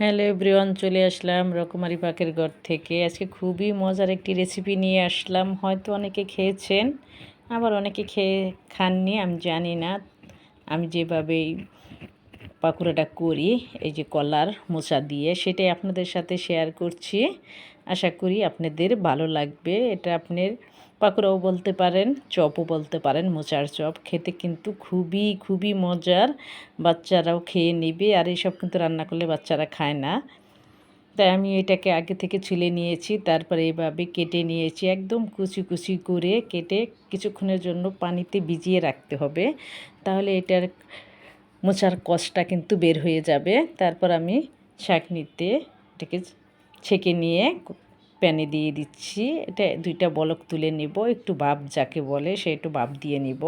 Hello everyone, চলে আসলাম রকমারি পাকের ঘর থেকে। আজকে খুবই মজার একটি রেসিপি নিয়ে আসলাম। হয়তো অনেকে খেয়েছেন, আবার অনেকে খাননি, আমি জানি না। আমি যেভাবে এই পাকোড়াটা করি, এই যে কলার মোচা দিয়ে, সেটাই আপনাদের সাথে শেয়ার করছি। আশা করি আপনাদের ভালো লাগবে। এটা আপনার পাকোড়াও বলতে পারেন, চপও বলতে পারেন, মোচার চপ। খেতে কিন্তু খুবই খুবই মজার, বাচ্চারাও খেয়ে নেবে। আর এইসব কিন্তু রান্না করলে বাচ্চারা খায় না। তাই আমি এটাকে আগে থেকে ছুলে নিয়েছি, তারপরে এভাবে কেটে নিয়েছি, একদম কুচি কুচি করে কেটে কিছুক্ষণের জন্য পানিতে ভিজিয়ে রাখতে হবে। তাহলে এটার মোচার কষটা কিন্তু বের হয়ে যাবে। তারপর আমি ছাঁকনিতে এটাকে ছেঁকে নিয়ে প্যানে দিয়ে দিচ্ছি। এটা দুইটা বলক তুলে নেব, একটু ভাপ যাকে বলে সে একটু ভাপ দিয়ে নিব।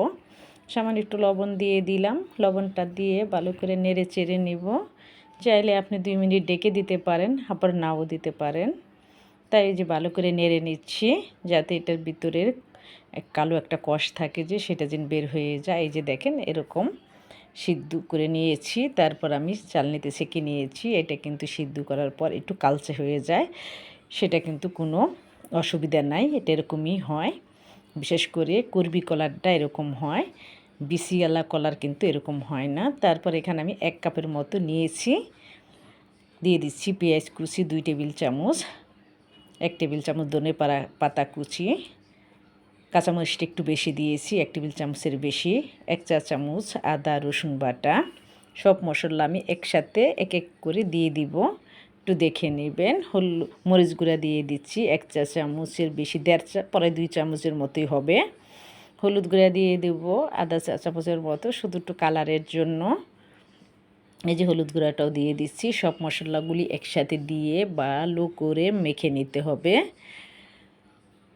সামান্য একটু লবণ দিয়ে দিলাম, লবণটা দিয়ে ভালো করে নেড়ে চেড়ে নেব। চাইলে আপনি 2 মিনিট ডেকে দিতে পারেন, আবার নাও দিতে পারেন। তাই এই যে ভালো করে নেড়ে নিচ্ছি, যাতে এটার ভিতরের কালো একটা কষ থাকে যে সেটা যেন বের হয়ে যায়। এই যে দেখেন এরকম সিদ্ধ করে নিয়েছি। তারপর আমি চালনিতে ছেঁকে নিয়েছি। এটা কিন্তু সিদ্ধ করার পর একটু কালচে হয়ে যায়, সেটা কিন্তু কোনো অসুবিধা নাই। এটা এরকমই হয়, বিশেষ করে কুরবি কলারটা এরকম হয়, বিসিওয়ালা কলার কিন্তু এরকম হয় না। তারপর এখানে আমি 1 কাপের মতো নিয়েছি, দিয়ে দিচ্ছি পেঁয়াজ কুচি 2 টেবিল চামচ, 1 টেবিল চামচ ধনে পাতা কুচি, কাঁচামরিচটা একটু বেশি দিয়েছি, 1 টেবিল চামচের বেশি, 1 চা চামচ আদা রসুন বাটা। সব মশলা আমি একসাথে এক এক করে দিয়ে দিব, একটু দেখে নেবেন। মরিচ গুঁড়া দিয়ে দিচ্ছি 1 চা চামচের বেশি, 1.5 চা, পরে 2 চামচের মতোই হবে। হলুদ গুঁড়া দিয়ে দেব আধা চা চামচের মতো, শুধু একটু কালারের জন্য। এই যে হলুদ গুঁড়াটাও দিয়ে দিচ্ছি। সব মশলাগুলি একসাথে দিয়ে ভালো করে মেখে নিতে হবে।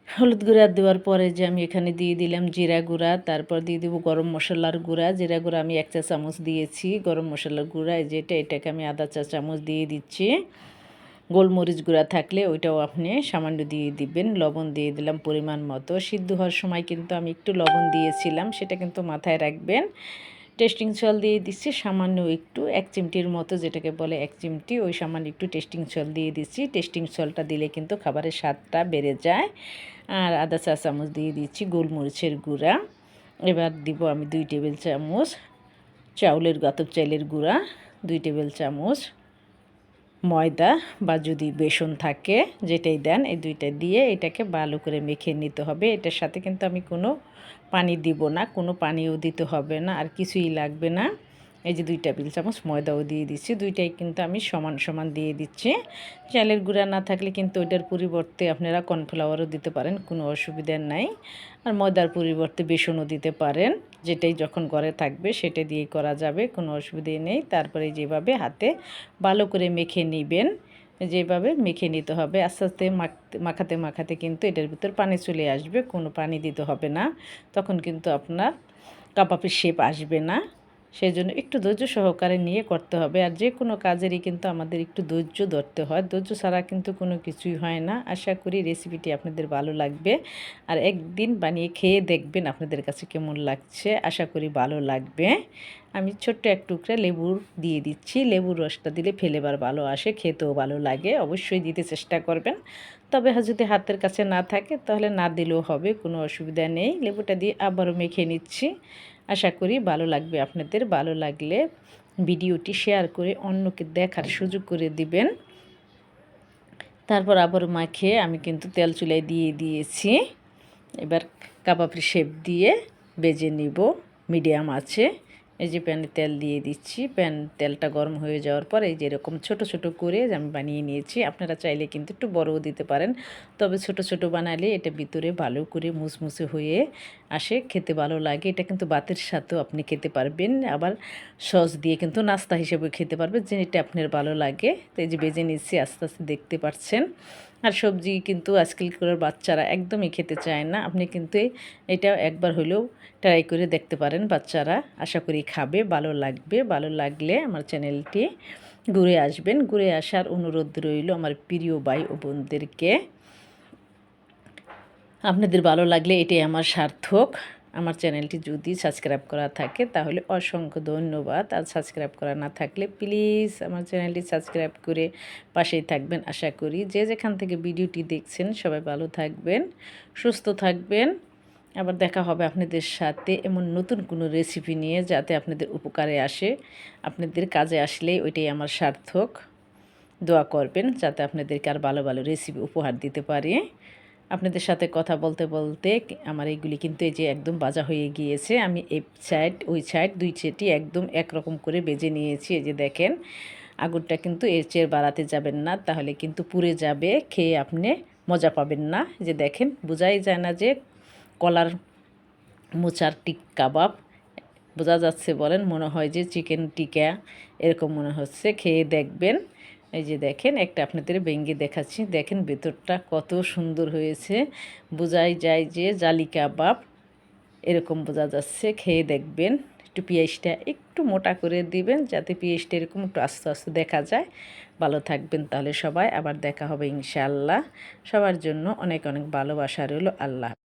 হলুদ গুঁড়া দেওয়ার পরে যে আমি এখানে দিয়ে দিলাম জিরা গুঁড়া, তারপর দিয়ে দেবো গরম মশলার গুঁড়া। জিরা গুঁড়া আমি 1 চা চামচ দিয়েছি, গরম মশলার গুঁড়া এটাকে আমি আধা চা চামচ দিয়ে দিচ্ছি। গোলমরিচ গুঁড়া থাকলে ওইটাও আপনি সামান্য দিয়ে দিবেন। লবণ দিয়ে দিলাম পরিমাণ মতো। সিদ্ধ হওয়ার সময় কিন্তু আমি একটু লবণ দিয়েছিলাম, সেটা কিন্তু মাথায় রাখবেন। টেস্টিং সল দিয়ে দিচ্ছি সামান্য একটু, 1 চিমটির মতো, যেটাকে বলে 1 চিমটি, ওই সামান্য একটু টেস্টিং সল দিয়ে দিচ্ছি। টেস্টিং সলটা দিলে কিন্তু খাবারের স্বাদটা বেড়ে যায়। আর আধা চা চামচ দিয়ে দিচ্ছি গোলমরিচের গুঁড়া। এবার দিব আমি 2 টেবিল চামচ গাতব চালের গুঁড়া, 2 টেবিল চামচ ময়দা বা যদি বেসন থাকে যেটাই দেন, এই দুইটা দিয়ে এটাকে ভালো করে মেখে নিতে হবে। এটার সাথে কিন্তু আমি কোনো পানি দিব না, কোনো পানিও দিতে হবে না, আর কিছুই লাগবে না। এই যে 2 টেবিল চামচ ময়দাও দিয়ে দিচ্ছি, দুইটাই কিন্তু আমি সমান সমান দিয়ে দিচ্ছি। চালের গুঁড়া না থাকলে কিন্তু ওইটার পরিবর্তে আপনারা কর্নফ্লাওয়ারও দিতে পারেন, কোনো অসুবিধা নাই। আর ময়দার পরিবর্তে বেসনও দিতে পারেন, যেটাই যখন ঘরে থাকবে সেটা দিয়েই করা যাবে, কোনো অসুবিধে নেই। তারপরে যেভাবে হাতে ভালো করে মেখে নেবেন, যেভাবে মেখে নিতে হবে। আস্তে আস্তে মাখাতে মাখাতে কিন্তু এটার ভিতর পানি চলে আসবে, কোনো পানি দিতে হবে না, তখন কিন্তু আপনার কাবাবের শেপ আসবে না। সেই জন্য একটু ধৈর্য সহকারে নিয়ে করতে হবে। আর যে কোনো কাজেরই কিন্তু আমাদের একটু ধৈর্য ধরতে হয়, ধৈর্য ছাড়া কিন্তু কোনো কিছুই হয় না। আশা করি রেসিপিটি আপনাদের ভালো লাগবে, আর একদিন বানিয়ে খেয়ে দেখবেন আপনাদের কাছে কেমন লাগছে। আশা করি ভালো লাগবে। আমি ছোট্ট এক টুকরা লেবুর দিয়ে দিচ্ছি, লেবুর রসটা দিলে ফ্লেভার ভালো আসে, খেতেও ভালো লাগে। অবশ্যই দিতে চেষ্টা করবেন, তবে যদি হাতের কাছে না থাকে তাহলে না দিলেও হবে, কোনো অসুবিধা নেই। লেবুটা দিয়ে আবারও মেখে নিচ্ছি। আশা করি ভালো লাগবে আপনাদের। ভালো লাগলে ভিডিওটি শেয়ার করে অন্যকে দেখার সুযোগ করে দিবেন। তারপর আবার মাখিয়ে আমি কিন্তু তেল চুলায় দিয়ে দিয়েছি। এবার কাবাবের শেপ দিয়ে ভেজে নিব মিডিয়াম আছে। এই যে প্যানে তেল দিয়ে দিচ্ছি, তেলটা গরম হয়ে যাওয়ার পর এই যে এরকম ছোট ছোট করে আমি বানিয়ে নিয়েছি। আপনারা চাইলে কিন্তু একটু বড়ও দিতে পারেন, তবে ছোট ছোট বানালে এটা ভিতরে ভালো করে মুসমুসে হয়ে আসে, খেতে ভালো লাগে। এটা কিন্তু ভাতের সাথেও আপনি খেতে পারবেন, আবার সস দিয়ে কিন্তু নাস্তা হিসেবে খেতে পারবেন, যেটা আপনার ভালো লাগে। তো এই যে ভেজে নিচ্ছি, আস্তে আস্তে দেখতে পাচ্ছেন। আর সবজি কিন্তু আজকালকার বাচ্চারা একদমই খেতে চায় না। আপনি কিন্তু এটা একবার হলেও ট্রাই করে দেখতে পারেন, বাচ্চারা আশা করি খাবে, ভালো লাগবে। ভালো লাগলে আমার চ্যানেলটি ঘুরে আসবেন। ঘুরে আসার অনুরোধ রইল আমার প্রিয় ভাই ও বোনদেরকে। আপনাদের ভালো লাগলে এটাই আমার সার্থক। আমার চ্যানেলটি যদি সাবস্ক্রাইব করা থাকে তাহলে অসংখ্য ধন্যবাদ। আর সাবস্ক্রাইব করা না থাকলে প্লিজ আমার চ্যানেলটি সাবস্ক্রাইব করে পাশেই থাকবেন আশা করি। যে যেখান থেকে ভিডিওটি দেখছেন সবাই ভালো থাকবেন, সুস্থ থাকবেন। আবার দেখা হবে আপনাদের সাথে এমন নতুন কোনো রেসিপি নিয়ে যাতে আপনাদের উপকারে আসে। আপনাদের কাজে আসলেই ওইটাই আমার সার্থক। দোয়া করবেন যাতে আপনাদেরকে আর ভালো ভালো রেসিপি উপহার দিতে পারি। আপনাদের সাথে কথা বলতে বলতে আমার এইগুলি কিন্তু এই যে একদম ভাজা হয়ে গিয়েছে। আমি এই সাইড ওই সাইড দুই সাইডই একদম একরকম করে ভেজে নিয়েছি। এই যে দেখেন, আগুনটা কিন্তু এর চেয়ে বাড়াতে যাবেন না, তাহলে কিন্তু পুড়ে যাবে, খেয়ে আপনি মজা পাবেন না। যে দেখেন, বোঝাই যায় না যে কলার মোচার কাবাব বোঝা যাচ্ছে বলেন, মনে হয় যে চিকেন টিকা এরকম মনে হচ্ছে। খেয়ে দেখবেন। এই যে দেখেন, একটা আপনাদের ভেঙে দেখাচ্ছি, দেখেন ভেতরটা কত সুন্দর হয়েছে। বোঝাই যায় যে জালি কাবাব এরকম বোঝা যাচ্ছে। খেয়ে দেখবেন। একটু পেঁয়াজটা একটু মোটা করে দিবেন যাতে পেঁয়াজটা এরকম একটু আস্তে আস্তে দেখা যায়। ভালো থাকবেন তাহলে সবাই, আবার দেখা হবে ইনশাআল্লাহ। সবার জন্য অনেক অনেক ভালোবাসা রইল। আল্লাহ।